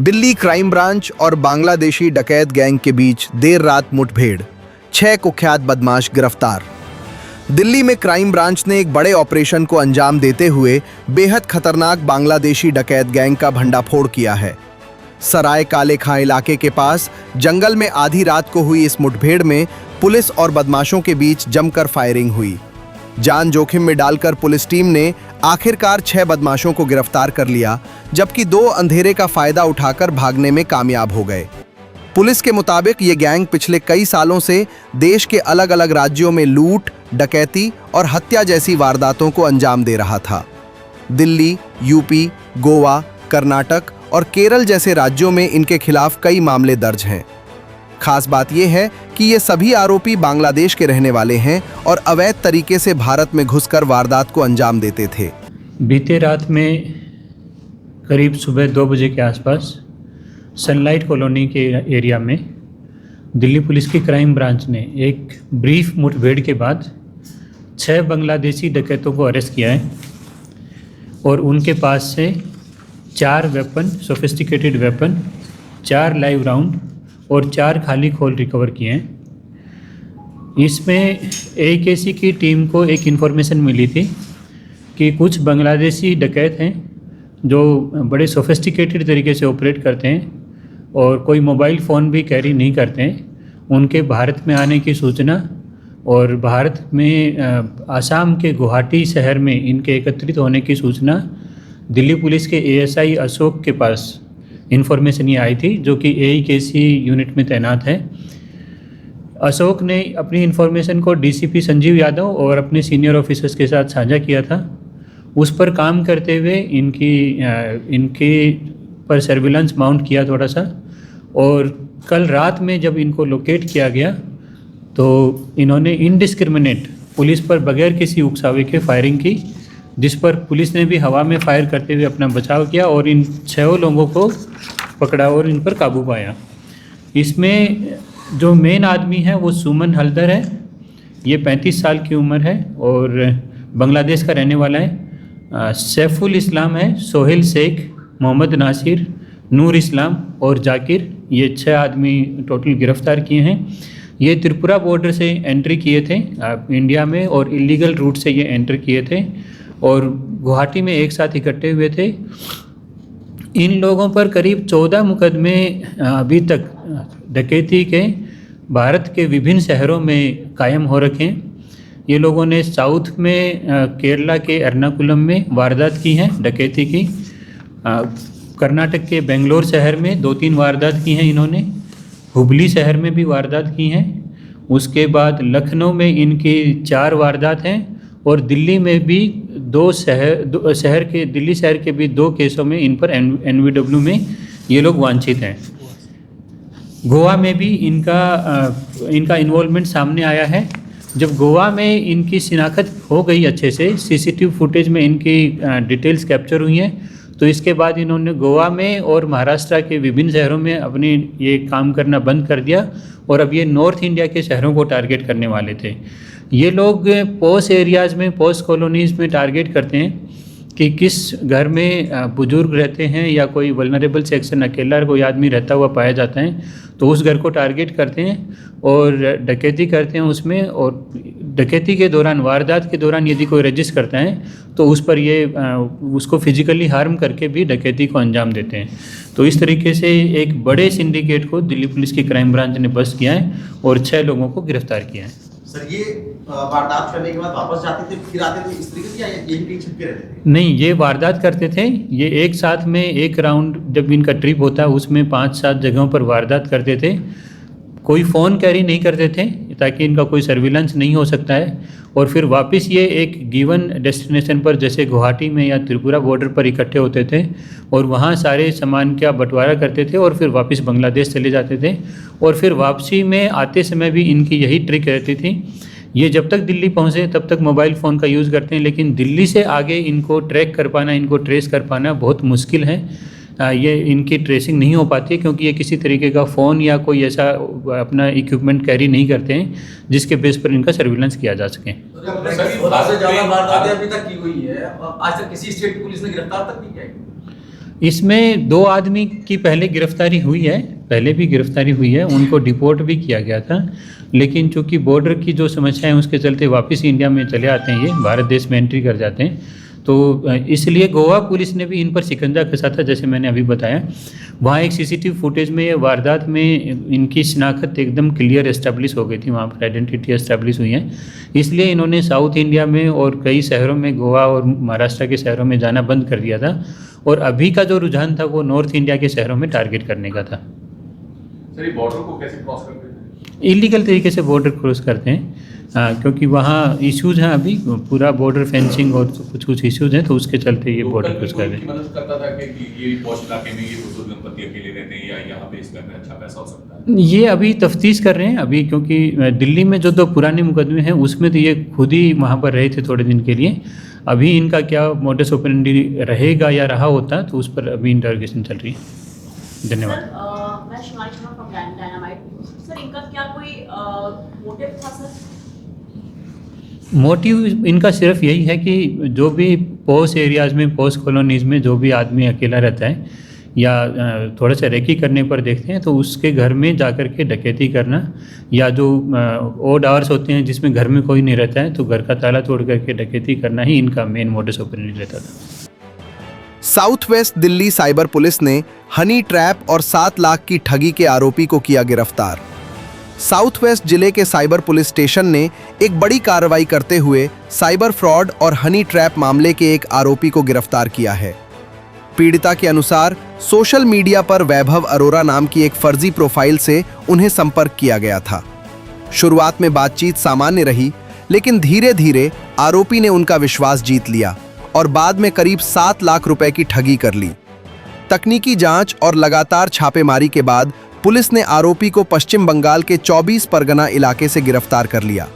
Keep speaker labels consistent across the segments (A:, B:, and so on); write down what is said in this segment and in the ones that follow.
A: Delhi crime branch और बांग्लादेशी डकैत gang के बीच देर रात मुठभेड़, 6 कुख्यात बदमाश गिरफ्तार। दिल्ली में क्राइम ब्रांच ने एक बड़े ऑपरेशन को अंजाम देते हुए बेहद खतरनाक बांग्लादेशी डकैत गैंग का भंडाफोड़ किया है। सराय काले खां इलाके के पास जंगल में आधी रात को हुई इस मुठभेड़ में पुलिस और बदमाशों के बीच जमकर फायरिंग हुई। जान जोखिम में डालकर पुलिस टीम ने आखिरकार 6 बदमाशों को गिरफ्तार कर लिया, जबकि 2 अंधेरे का फायदा उठाकर भागने में कामयाब हो गए। पुलिस के मुताबिक ये गैंग पिछले कई सालों से देश के अलग अलग राज्यों में लूट, डकैती और हत्या जैसी वारदातों को अंजाम दे रहा था। दिल्ली, यूपी, गोवा, कर्नाटक और केरल जैसे राज्यों में इनके खिलाफ कई मामले दर्ज हैं। खास बात यह है कि ये सभी आरोपी बांग्लादेश के रहने वाले हैं और अवैध तरीके से भारत में घुसकर वारदात को अंजाम देते थे।
B: बीते रात में करीब सुबह 2 बजे के आसपास सनलाइट कॉलोनी के एरिया में दिल्ली पुलिस की क्राइम ब्रांच ने एक ब्रीफ मुठभेड़ के बाद 6 बांग्लादेशी डकैतों को अरेस्ट किया है और उनके पास से 4 weapon, sophisticated weapon, 4 live round और 4 खाली खोल रिकवर किए हैं। इसमें AKC की टीम को एक इन्फॉर्मेशन मिली थी कि कुछ बांग्लादेशी डकैत हैं जो बड़े सोफिस्टिकेटेड तरीके से ऑपरेट करते हैं और कोई मोबाइल फ़ोन भी कैरी नहीं करते हैं। उनके भारत में आने की सूचना और भारत में आसाम के गुवाहाटी शहर में इनके एकत्रित होने की सूचना दिल्ली पुलिस के ASI अशोक के पास इन्फॉर्मेशन ये आई थी, जो कि AKC यूनिट में तैनात है। अशोक ने अपनी इन्फॉर्मेशन को DCP संजीव यादव और अपने सीनियर ऑफिसर्स के साथ साझा किया था। उस पर काम करते हुए इनके पर सर्विलांस माउंट किया थोड़ा सा, और कल रात में जब इनको लोकेट किया गया तो इन्होंने इनडिस्क्रिमिनेट पुलिस पर बगैर किसी उकसावे के फायरिंग की, जिस पर पुलिस ने भी हवा में फायर करते हुए अपना बचाव किया और इन 6 लोगों को पकड़ा और इन पर काबू पाया। इसमें जो मेन आदमी है वो सुमन हल्दर है। ये 35 साल की उम्र है और बांग्लादेश का रहने वाला है। सैफुल इस्लाम है, सोहेल शेख, मोहम्मद नासिर, नूर इस्लाम और जाकिर, ये 6 आदमी टोटल गिरफ्तार किए हैं। ये त्रिपुरा बॉर्डर से एंट्री किए थे इंडिया में और इलीगल रूट से ये एंटर किए थे और गुवाहाटी में एक साथ इकट्ठे हुए थे। इन लोगों पर करीब 14 मुकदमे अभी तक डकैती के भारत के विभिन्न शहरों में कायम हो रखे हैं। ये लोगों ने साउथ में केरला के एर्नाकुलम में वारदात की हैं डकैती की। कर्नाटक के बेंगलोर शहर में 2-3 वारदात की हैं इन्होंने। हुबली शहर में भी वारदात की हैं। उसके बाद लखनऊ में इनकी 4 वारदात हैं और दिल्ली में भी दिल्ली शहर के भी 2 केसों में इन पर NVW में ये लोग वांछित हैं। गोवा में भी इनका इन्वॉल्वमेंट सामने आया है। जब गोवा में इनकी शिनाख्त हो गई अच्छे से, CCTV फुटेज में इनकी डिटेल्स कैप्चर हुई हैं, तो इसके बाद इन्होंने गोवा में और महाराष्ट्र के विभिन्न शहरों में अपनी ये काम करना बंद कर दिया और अब ये नॉर्थ इंडिया के शहरों को टारगेट करने वाले थे। ये लोग पोस्ट एरियाज़ में, पोस्ट कॉलोनीज़ में टारगेट करते हैं कि किस घर में बुजुर्ग रहते हैं या कोई वल्नरेबल सेक्शन, अकेला कोई आदमी रहता हुआ पाया जाता है, तो उस घर को टारगेट करते हैं और डकैती करते हैं उसमें। और डकैती के दौरान, वारदात के दौरान यदि कोई रजिस्ट करता है तो उस पर ये उसको फिजिकली हार्म करके भी डकैती को अंजाम देते हैं। तो इस तरीके से एक बड़े सिंडिकेट को दिल्ली पुलिस की क्राइम ब्रांच ने बस्ट किया है और 6 लोगों को गिरफ्तार किया है।
C: सर, ये वारदात करने के बाद वापस जाते थे, फिर आते थे, इस तरीके से या यही कहीं छिपके रहते थे?
B: नहीं, ये वारदात करते थे। ये एक साथ में एक राउंड जब इनका ट्रिप होता है उसमें 5-7 जगहों पर वारदात करते थे। कोई फ़ोन कैरी नहीं करते थे ताकि इनका कोई सर्विलांस नहीं हो सकता है, और फिर वापस ये एक गिवन डेस्टिनेशन पर जैसे गुवाहाटी में या त्रिपुरा बॉर्डर पर इकट्ठे होते थे और वहाँ सारे सामान का बंटवारा करते थे और फिर वापस बांग्लादेश चले जाते थे। और फिर वापसी में आते समय भी इनकी यही ट्रिक रहती थी। ये जब तक दिल्ली पहुँचे तब तक मोबाइल फ़ोन का यूज़ करते हैं, लेकिन दिल्ली से आगे इनको ट्रैक कर पाना, इनको ट्रेस कर पाना बहुत मुश्किल है। ये इनकी ट्रेसिंग नहीं हो पाती क्योंकि ये किसी तरीके का फ़ोन या कोई ऐसा अपना इक्विपमेंट कैरी नहीं करते हैं जिसके बेस पर इनका सर्विलांस किया जा सके।
C: ज़्यादा वारदातें अभी तक की हुई है, आज तक किसी स्टेट पुलिस ने गिरफ्तार तक नहीं किया।
B: इसमें 2 आदमी की पहले गिरफ्तारी हुई है, पहले भी गिरफ्तारी हुई है, उनको डिपोर्ट भी किया गया था, लेकिन चूंकि बॉर्डर की जो समस्या है उसके चलते वापस इंडिया में चले आते हैं, ये भारत देश में एंट्री कर जाते हैं। तो इसलिए गोवा पुलिस ने भी इन पर शिकंजा कसा था, जैसे मैंने अभी बताया। वहाँ एक सीसीटीवी फुटेज में ये वारदात में इनकी शिनाख्त एकदम क्लियर एस्टेब्लिश हो गई थी, वहाँ पर आइडेंटिटी एस्टेब्लिश हुई है। इसलिए इन्होंने साउथ इंडिया में और कई शहरों में, गोवा और महाराष्ट्र के शहरों में जाना बंद कर दिया था, और अभी का जो रुझान था वो नॉर्थ इंडिया के शहरों में टारगेट करने का था।
D: सर ये बॉर्डर को कैसे क्रॉस करते हैं?
B: इलीगल तरीके से बॉर्डर क्रॉस करते हैं, क्योंकि वहाँ इश्यूज हैं अभी, पूरा बॉर्डर फेंसिंग और कुछ इश्यूज हैं, तो उसके चलते ये बॉर्डर क्रॉस कर रहे हैं।
D: मदद करता था कि ये पॉश इलाके में ये बुजुर्ग दंपति अकेले रहते हैं या यहाँ पे इसका अच्छा पैसा हो सकता है?
B: ये अभी तफ्तीश कर रहे हैं अभी, क्योंकि दिल्ली में जो 2 पुराने मुकदमे हैं उसमें तो ये खुद ही वहाँ पर रहे थे थोड़े दिन के लिए। अभी इनका क्या मोडस ऑपरेंडी रहेगा या रहा होता, तो उस पर अभी इंटरोगेशन चल रही है। धन्यवाद।
E: सर मैं Shivani Sharma from dynamite. Sir इनका क्या कोई मोटिव था सर?
B: मोटिव इनका सिर्फ यही है कि जो भी पॉश एरियाज़ में, पॉश कॉलोनीज़ में जो भी आदमी अकेला रहता है या थोड़ा सा रेकी करने पर देखते हैं, तो उसके घर में जाकर के डकैती करना, या जो ऑड आवर्स होते हैं जिसमें घर में कोई नहीं रहता है तो घर का ताला तोड़ करके डकैती करना ही इनका मेन मोडस ऑपरेंडी रहता था।
A: South west Delhi cyber police ने हनी ट्रैप और 7 लाख की ठगी के आरोपी को किया गिरफ्तार। साउथ वेस्ट जिले के साइबर पुलिस स्टेशन ने एक बड़ी कार्रवाई करते हुए साइबर फ्रॉड और हनी ट्रैप मामले के एक आरोपी को गिरफ्तार किया है। पीड़िता के अनुसार सोशल मीडिया पर वैभव अरोरा नाम की एक फर्जी प्रोफाइल से उन्हें संपर्क किया गया था। शुरुआत में बातचीत सामान्य रही, लेकिन धीरे धीरे आरोपी ने उनका विश्वास जीत लिया और बाद में करीब 7 लाख रुपए की ठगी कर ली। तकनीकी जांच और लगातार छापेमारी के बाद पुलिस ने आरोपी को पश्चिम बंगाल के 24 परगना इलाके से गिरफ्तार कर लिया।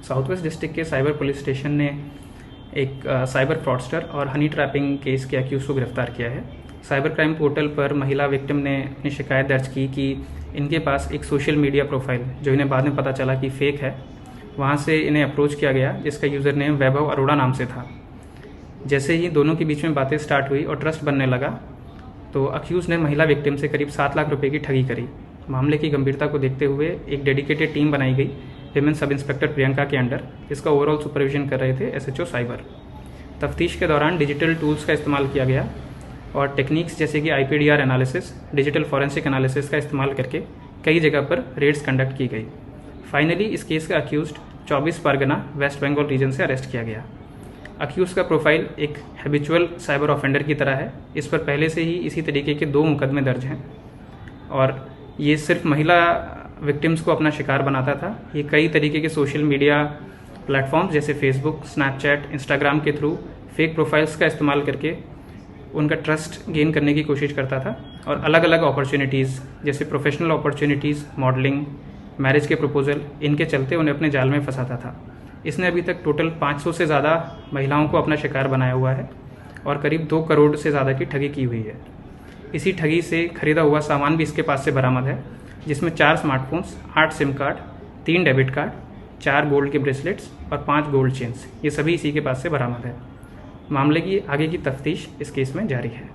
F: साउथ वेस्ट डिस्ट्रिक्ट के साइबर पुलिस स्टेशन ने एक साइबर फ्रॉडस्टर और हनी ट्रैपिंग केस के अक्यूज को गिरफ्तार किया है। साइबर क्राइम पोर्टल पर महिला विक्टिम ने अपनी शिकायत दर्ज की कि इनके पास एक सोशल मीडिया प्रोफाइल, जो इन्हें बाद में पता चला कि फेक है, वहाँ से इन्हें अप्रोच किया गया, जिसका यूज़र नेम वैभव अरोड़ा नाम से था। जैसे ही दोनों के बीच में बातें स्टार्ट हुई और ट्रस्ट बनने लगा, तो अक्यूज़ ने महिला विक्टिम से करीब 7 लाख रुपए की ठगी करी। मामले की गंभीरता को देखते हुए एक डेडिकेटेड टीम बनाई गई विमेन सब इंस्पेक्टर प्रियंका के अंडर, जिसका ओवरऑल सुपरविजन कर रहे थे SHO साइबर। तफ्तीश के दौरान डिजिटल टूल्स का इस्तेमाल किया गया और टेक्निक्स जैसे कि IPDR analysis, digital forensic analysis का इस्तेमाल करके कई जगह पर रेड्स कंडक्ट की गई। फाइनली इस केस का accused 24 Parganas West Bengal region से अरेस्ट किया गया। अक्यूज़ का प्रोफाइल एक हैबिचुअल साइबर ऑफेंडर की तरह है। इस पर पहले से ही इसी तरीके के 2 मुकदमे दर्ज हैं और ये सिर्फ महिला विक्टिम्स को अपना शिकार बनाता था। ये कई तरीके के सोशल मीडिया प्लेटफॉर्म्स जैसे फेसबुक, स्नैपचैट, इंस्टाग्राम के थ्रू फेक प्रोफाइल्स का इस्तेमाल करके उनका ट्रस्ट गेन करने की कोशिश करता था और अलग अलग अपॉर्चुनिटीज़ जैसे प्रोफेशनल अपॉर्चुनिटीज़, मॉडलिंग, मैरिज के प्रपोजल, इनके चलते उन्हें अपने जाल में फंसाता था। इसने अभी तक टोटल 500 से ज़्यादा महिलाओं को अपना शिकार बनाया हुआ है और करीब 2 करोड़ से ज़्यादा की ठगी की हुई है। इसी ठगी से खरीदा हुआ सामान भी इसके पास से बरामद है, जिसमें 4 smartphones, 8 SIM card, 3 debit card, 4 gold के ब्रेसलेट्स और 5 गोल्ड चेन्स, ये सभी इसी के पास से बरामद है। मामले की आगे की तफ्तीश इस केस में जारी है।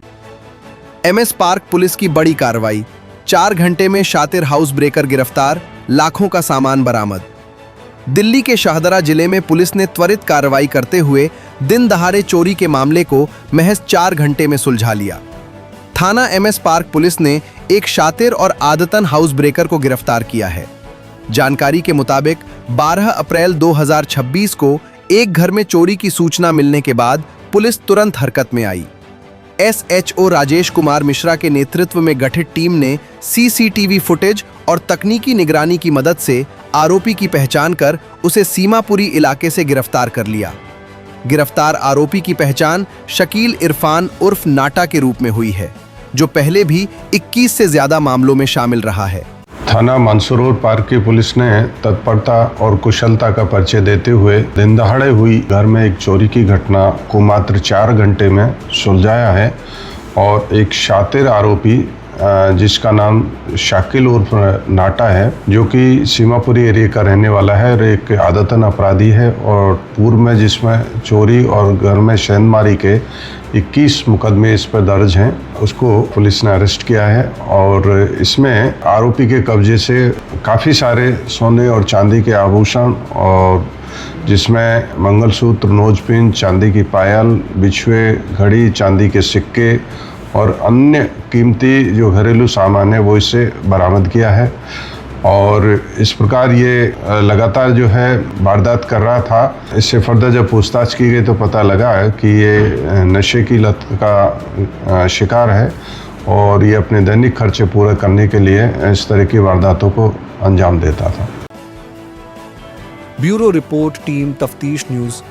A: MS पार्क पुलिस की बड़ी कार्रवाई, 4 घंटे में शातिर हाउस ब्रेकर गिरफ्तार, लाखों का सामान बरामद। दिल्ली के शाहदरा जिले में पुलिस ने त्वरित कार्रवाई करते हुए दिन दहाड़े चोरी के मामले को महज 4 घंटे में सुलझा लिया। थाना MS पार्क पुलिस ने एक शातिर और आदतन हाउस ब्रेकर को गिरफ्तार किया है। जानकारी के मुताबिक 12 अप्रैल 2026 को एक घर में चोरी की सूचना मिलने के बाद पुलिस तुरंत हरकत में आई। SHO राजेश कुमार मिश्रा के नेतृत्व में गठित टीम ने CCTV फुटेज और तकनीकी निगरानी की मदद से आरोपी की पहचान कर उसे सीमापुरी इलाके से गिरफ्तार कर लिया। गिरफ्तार आरोपी की पहचान शकील इरफान उर्फ नाटा के रूप में हुई है, जो पहले भी 21 से ज्यादा मामलों में शामिल रहा है।
G: थाना मंसूर पार्क की पुलिस ने तत्परता और कुशलता का परिचय देते हुए दिन दहाड़े हुई घर में एक चोरी की घटना को मात्र 4 घंटे में सुलझाया है और एक शातिर आरोपी जिसका नाम शाकिल उर्फ नाटा है, जो कि सीमापुरी एरिया का रहने वाला है और एक आदतन अपराधी है और पूर्व में जिसमें चोरी और घर में शेंदमारी के 21 मुकदमे इस पर दर्ज हैं। उसको पुलिस ने अरेस्ट किया है और इसमें आरोपी के कब्जे से काफ़ी सारे सोने और चांदी के आभूषण और जिसमें मंगलसूत्र, नोजपिन, चांदी की पायल, बिछुए, घड़ी, चांदी के सिक्के और अन्य कीमती जो घरेलू सामान है वो इससे बरामद किया है। और इस प्रकार ये लगातार जो है वारदात कर रहा था। इससे फर्दर जब पूछताछ की गई तो पता लगा कि ये नशे की लत का शिकार है और ये अपने दैनिक खर्चे पूरे करने के लिए इस तरह की वारदातों को अंजाम देता था।
A: ब्यूरो रिपोर्ट, टीम तफ्तीश न्यूज़,